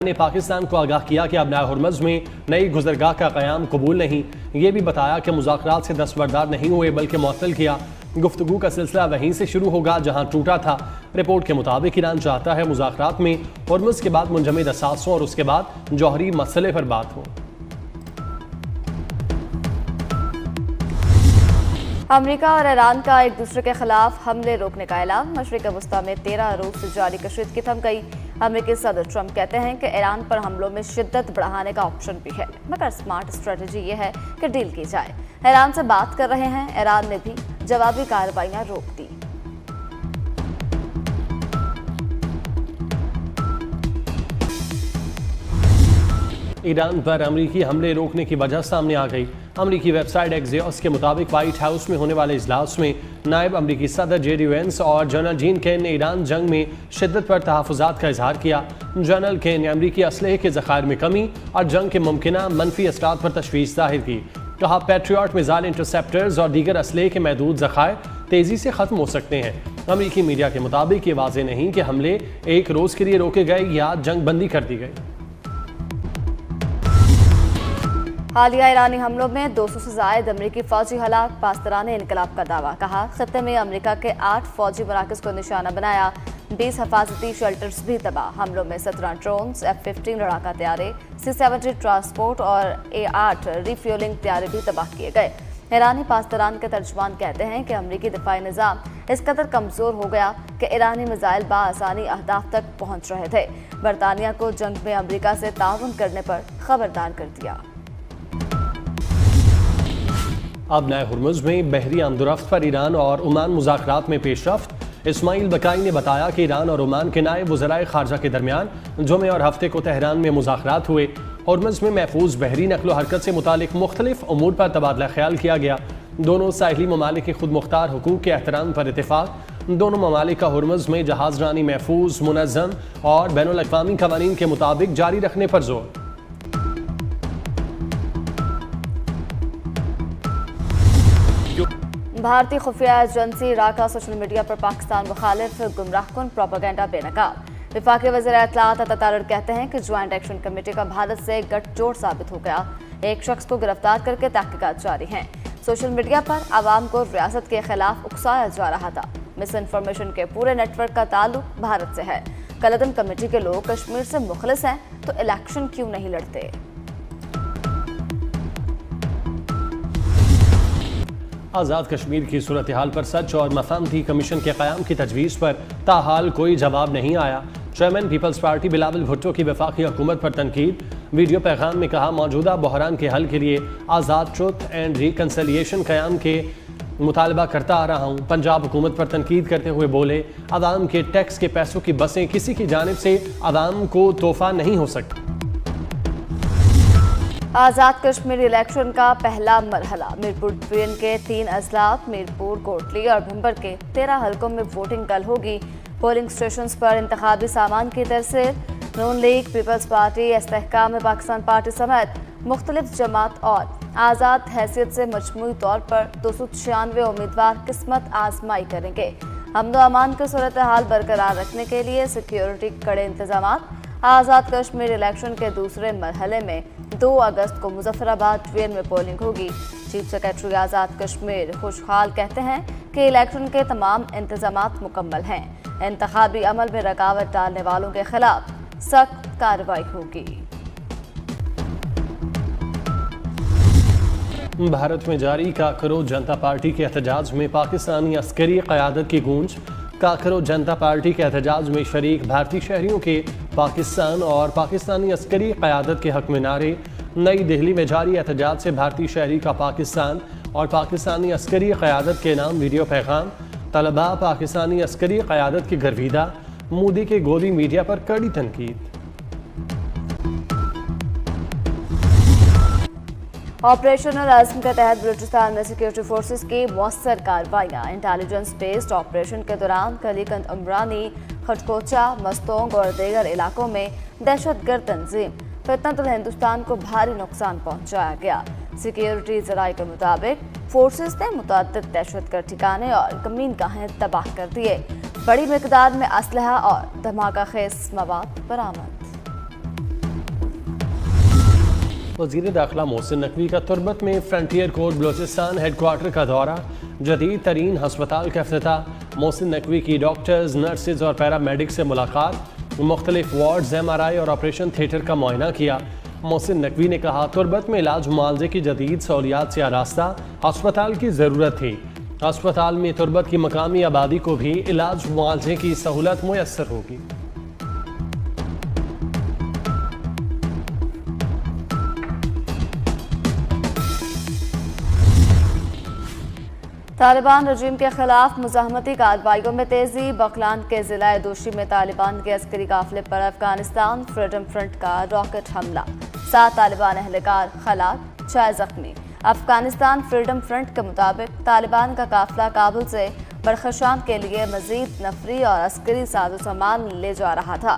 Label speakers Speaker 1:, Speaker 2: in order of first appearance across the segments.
Speaker 1: ने पाकिस्तान को आगाह किया कि अब नाय हुर्मुज़ में नई गुजरगाह का क़याम कबूल नहीं। ये भी बताया कि मुज़ाकरात से दस्तबरदार नहीं हुए बल्कि मुअत्तल किया। गुफ्तगू का सिलसिला वहीं से शुरू होगा जहां टूटा था। रिपोर्ट के मुताबिक ईरान चाहता है मुज़ाकरात में हुर्मुज़ के बाद मुंजमद असासों और उसके बाद जौहरी मसले पर बात हो।
Speaker 2: अमेरिका और ईरान का एक दूसरे के खिलाफ हमले रोकने का ऐलान। मशरिक़ वस्ता में 13 रोज से जारी कशीदगी थम गई। अमेरिकी सदर ट्रंप कहते हैं कि ईरान पर हमलों में शिद्दत बढ़ाने का ऑप्शन भी है, मगर स्मार्ट स्ट्रेटजी ये है कि डील की जाए। ईरान से बात कर रहे हैं। ईरान ने भी जवाबी कार्रवाइयां रोक दी।
Speaker 1: ईरान पर अमरीकी हमले रोकने की वजह सामने आ गई। अमरीकी वेबसाइट एक्सियोस के मुताबिक व्हाइट हाउस में होने वाले इजलास में नायब अमरीकी सदर जेडी वेंस और जनरल जीन केन ने ईरान जंग में शिद्दत पर तहफ़्फ़ुज़ात का इजहार किया। जनरल केन ने अमरीकी असलहे के ज़खायर में कमी और जंग के मुमकिना मनफी असरात पर तशवीश जाहिर की। कहा, पैट्रियट मिसाइल इंटरसेप्टर्स और दीगर असलहे के महदूद ज़खायर तेज़ी से ख़त्म हो सकते हैं। अमरीकी मीडिया के मुताबिक ये वाज़ेह नहीं कि हमले एक रोज़ के लिए रोके गए या जंग बंदी कर दी गई।
Speaker 2: हालिया ईरानी हमलों में 200 से ज़ायद अमरीकी फौजी हलाक। पासदाराने इनकलाब का दावा। कहा, खत्ते में अमरीका के 8 फौजी मराकज़ को निशाना बनाया। 20 हिफाजती शेल्टर्स भी तबाह। हमलों में 17 ड्रोन्स, F-15 लड़ाका तैयारे, C-70 ट्रांसपोर्ट और A-8 रिफ्यूलिंग तैयारे भी तबाह किए गए। ईरानी पासदारान के तर्जुमान कहते हैं कि अमरीकी दिफाई निज़ाम इस कदर कमज़ोर हो गया कि ईरानी मिसाइल बाआसानी अहदाफ तक पहुँच रहे थे। बरतानिया को जंग में अमरीका से ताउन करने पर खबरदार कर दिया।
Speaker 1: अब नाय हुर्मुज़ में बहरी आमदोरफ्त पर ईरान और ओमान मुज़ाकरात में पेशरफ्त। इस्माइल बकाई ने बताया कि ईरान और ओमान के नायब वज़राए ख़ारजा के दरमियान जुमे और हफ्ते को तेहरान में मुज़ाकरात हुए। हुर्मुज़ में महफूज बहरी नकलो हरकत से मुतालिक मुख्तलिफ उमूर पर तबादला ख्याल किया गया। दोनों साहिली ममालिक के खुद मुख्तार हुकूक के एहतराम पर इत्तेफाक। दोनों ममालिक का हुर्मुज़ में जहाज़ रानी महफूज, मुनज़्ज़म और बैनुल अक़वामी क़वानीन के मुताबिक जारी रखने पर जोर।
Speaker 2: भारतीय खुफिया एजेंसी इराक का सोशल मीडिया पर पाकिस्तान मुखालिफ गुमराहकुन प्रोपेगेंडा बेनकाब। वफाकी वज़ीर इत्तलाआत अता तारड़ कहते हैं कि ज्वाइंट एक्शन कमेटी का भारत से गठजोड़ साबित हो गया। एक शख्स को गिरफ्तार करके तहकीकात जारी हैं। सोशल मीडिया पर आवाम को रियासत के खिलाफ उकसाया जा रहा था। मिस इन्फॉर्मेशन के पूरे नेटवर्क का ताल्लुक भारत से है। कलदम कमेटी के लोग कश्मीर से मुखलिस हैं तो इलेक्शन क्यों नहीं लड़ते।
Speaker 1: आज़ाद कश्मीर की सूरत हाल पर सच और मफामती कमीशन के क़याम की तजवीज़ पर ताहाल कोई जवाब नहीं आया। चेयरमैन पीपल्स पार्टी बिलावल भुट्टो की वफाकी हुकूमत पर तनकीद। वीडियो पैगाम में कहा, मौजूदा बहरान के हल के लिए आज़ाद ट्रुथ एंड रिकन्सिलिएशन क़याम के मुतालबा करता आ रहा हूँ। पंजाब हुकूमत पर तनकीद करते हुए बोले, आवाम के टैक्स के पैसों की बसें किसी की जानिब से आवाम को तोहफा नहीं हो सकती।
Speaker 2: आज़ाद कश्मीर इलेक्शन का पहला मरहला। मीरपुर डिवीजन के 3 अजला, मीरपुर, कोटली और भंबर के 13 हलकों में वोटिंग कल होगी। पोलिंग स्टेशन पर इंतखाबी सामान की तरह Noon League, Peoples Party, Istehkam Pakistan Party समेत मुख्तलिफ जमात और आज़ाद हैसियत से मजमूई तौर पर 296 उम्मीदवार किस्मत आजमाई करेंगे। अमन व अमान की सूरत हाल बरकरार रखने के लिए सिक्योरिटी कड़े इंतजाम। आज़ाद कश्मीर इलेक्शन के दूसरे मरहले में 2 अगस्त को मुजफ्फराबाद डिवीजन में पोलिंग होगी। चीफ सेक्रेटरी आज़ाद कश्मीर खुशहाल कहते हैं कि इलेक्शन के तमाम इंतजामात मुकम्मल हैं। इंतखाबी अमल में रुकावट डालने वालों के खिलाफ सख्त कार्रवाई होगी।
Speaker 1: भारत में जारी काकरो जनता पार्टी के एहतजाज में पाकिस्तानी अस्करी क़यादत की गूंज। काकरो जनता पार्टी के एहतजाज में शरीक भारतीय शहरियों के पाकिस्तान और पाकिस्तानी अस्करी क़यादत के हक में नारे। नई दिल्ली में जारी एहतजाज से भारतीय शहरी का पाकिस्तान और पाकिस्तानी अस्करी क़यादत के नाम वीडियो पैगाम। तलबा पाकिस्तानी अस्करी क़यादत की गर्विदा। मोदी के गोदी मीडिया पर कड़ी तनकीद।
Speaker 2: ऑपरेशनल आज़म के तहत बलूचिस्तान में सिक्योरिटी फोर्सेस की मौसर कार्रवाइयाँ। इंटेलिजेंस बेस्ड ऑपरेशन के दौरान कलीकंद, उमरानी, खटकोचा, मस्तोंग और दीगर इलाकों में दहशतगर्द तंजीम फितनतुल हिंदुस्तान को भारी नुकसान पहुँचाया गया। सिक्योरिटी ज़राए के मुताबिक फोर्सेस ने मुतअद्दिद दहशतगर्द ठिकाने और कमीन गाहें तबाह कर दिए। बड़ी मिकदार में असलहा और धमाका खेज मवाद बरामद।
Speaker 1: वज़ीर दाखिला मोहसिन नकवी का तुर्बत में फ्रंटियर कोर्ट बलोचिस्तान हेडक्वार्टर का दौरा, जदीद तरीन हस्पताल का इफ्तिताह, मोहसिन नकवी की डॉक्टर्स, नर्सेज और पैरामेडिक से मुलाकात, मुख्तलिफ वार्ड्स, MRI और ऑपरेशन थिएटर का मुआयना किया। मोहसिन नकवी ने कहा, तुर्बत में इलाज मुआवजे की जदीद सहूलियात से आरास्ता हस्पताल की ज़रूरत थी। अस्पताल में तुर्बत की मकामी आबादी को भी इलाज मुआवजे की सहूलत मुयस्सर होगी।
Speaker 2: तालिबान रजीम के खिलाफ मुज़ाहमती कार्रवाइयों में तेजी। बकलान के जिला दोशी में तालिबान के अस्करी काफिले पर अफगानिस्तान फ्रीडम फ्रंट का रॉकेट हमला, 7 तालिबान एहलकार हलाक, 6 जख्मी। अफगानिस्तान फ्रीडम फ्रंट के मुताबिक तालिबान का काफिला काबुल से बरखशान के लिए मजीद नफरी और अस्करी साजो सामान ले जा रहा था।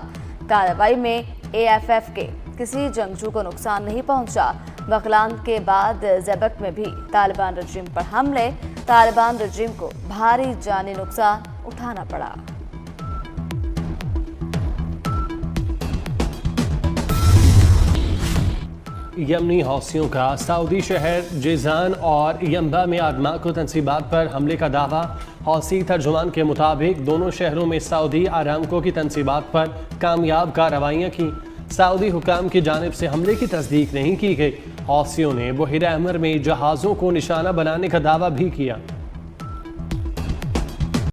Speaker 2: कार्रवाई में AFF के किसी जंगजू को नुकसान नहीं पहुंचा। बकलान के बाद ज़ेबक में भी तालिबान रजीम पर हमले, तालिबान रजीम को भारी जानी नुकसान उठाना पड़ा।
Speaker 1: यमनी हौसियों का सऊदी शहर जिजान और यम्बा में आर्माको तनसीबात पर हमले का दावा। हौसी तर्जुमान के मुताबिक दोनों शहरों में सऊदी आरामको की तनसीबात पर कामयाब कार्रवाइयाँ की। सऊदी हुकाम की जानिब से हमले की तस्दीक नहीं की गई। हौसियों ने बहिर अहमर में जहाज़ों को निशाना बनाने का दावा भी किया।